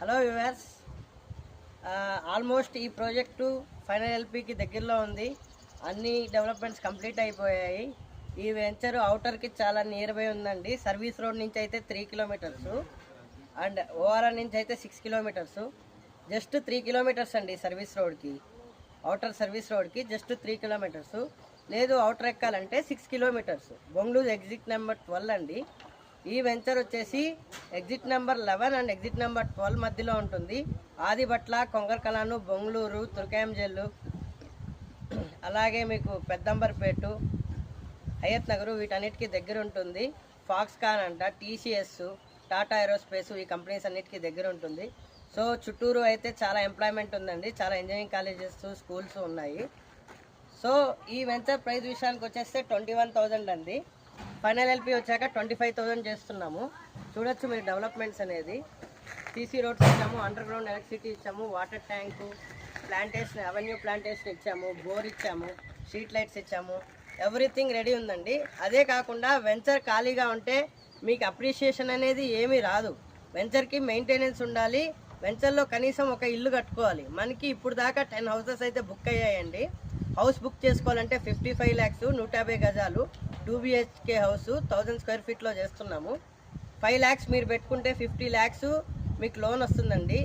Hello viewers, almost ఈ project final ఎల్పీకి దగ్గరలో ఉంది. అన్ని డెవలప్మెంట్స్ కంప్లీట్ అయిపోయాయి. ఈ వెంచర్ అవుటర్కి చాలా నియర్ బై ఉందండి. సర్వీస్ రోడ్ నుంచి అయితే 3 కిలోమీటర్స్ అండ్ ఓఆర్ఆర్ నుంచి అయితే 6 కిలోమీటర్స్. జస్ట్ 3 కిలోమీటర్స్ అండి సర్వీస్ రోడ్కి. అవుటర్ సర్వీస్ రోడ్కి జస్ట్ 3 కిలోమీటర్స్. లేదు అవుటర్ ఎక్కాలంటే 6 కిలోమీటర్స్. బొంగళూరు ఎగ్జిట్ నెంబర్ 12 అండి. ఈ వెంచర్ వచ్చేసి exit number 11 and exit number 12 మధ్యలో ఉంటుంది. ఆదిబట్ల, కొంగర్కలాను, బొంగళూరు, తుర్కాయంజల్లు, అలాగే మీకు పెద్దంబర్పేట, హయత్ నగరు వీటన్నిటికీ దగ్గర ఉంటుంది. ఫాక్స్కాన్ అంట, టీసీఎస్, టాటా ఏరోస్పేస్ ఈ కంపెనీస్ అన్నిటికీ దగ్గర ఉంటుంది. సో చుట్టూరు అయితే చాలా ఎంప్లాయ్మెంట్ ఉందండి. చాలా ఇంజనీరింగ్ కాలేజెస్, స్కూల్స్ ఉన్నాయి. సో ఈ వెంచర్ ప్రైస్ విషయానికి వచ్చేస్తే 21,000 అండి. ఫైనల్ ఎల్పీ వచ్చాక 25,000 చేస్తున్నాము. చూడొచ్చు మీరు డెవలప్మెంట్స్ అనేది. సీసీ రోడ్స్ ఇచ్చాము, అండర్ గ్రౌండ్ ఎలక్ట్రిసిటీ ఇచ్చాము, water tank, plantation, avenue plantation ఇచ్చాము, బోర్ ఇచ్చాము, స్ట్రీట్ లైట్స్ ఇచ్చాము. ఎవ్రీథింగ్ రెడీ ఉందండి. అదే కాకుండా వెంచర్ ఖాళీగా ఉంటే మీకు అప్రిషియేషన్ అనేది ఏమీ రాదు. వెంచర్కి మెయింటెనెన్స్ ఉండాలి. వెంచర్లో కనీసం ఒక ఇల్లు కట్టుకోవాలి. మనకి ఇప్పుడు దాకా 10 హౌసెస్ అయితే బుక్ అయ్యాయండి. హౌస్ బుక్ చేసుకోవాలంటే 55 lakhs, 150 గజాలు, 2 BHK హౌస్ 1000 స్క్వేర్ ఫీట్లో చేస్తున్నాము. 5 lakhs మీరు పెట్టుకుంటే 50 lakhs మీకు లోన్ వస్తుందండి.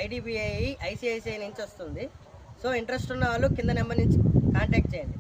ఐడిబిఐ, ICICI నుంచి వస్తుంది. సో ఇంట్రెస్ట్ ఉన్న వాళ్ళు కింద నెంబర్ నుంచి కాంటాక్ట్ చేయండి.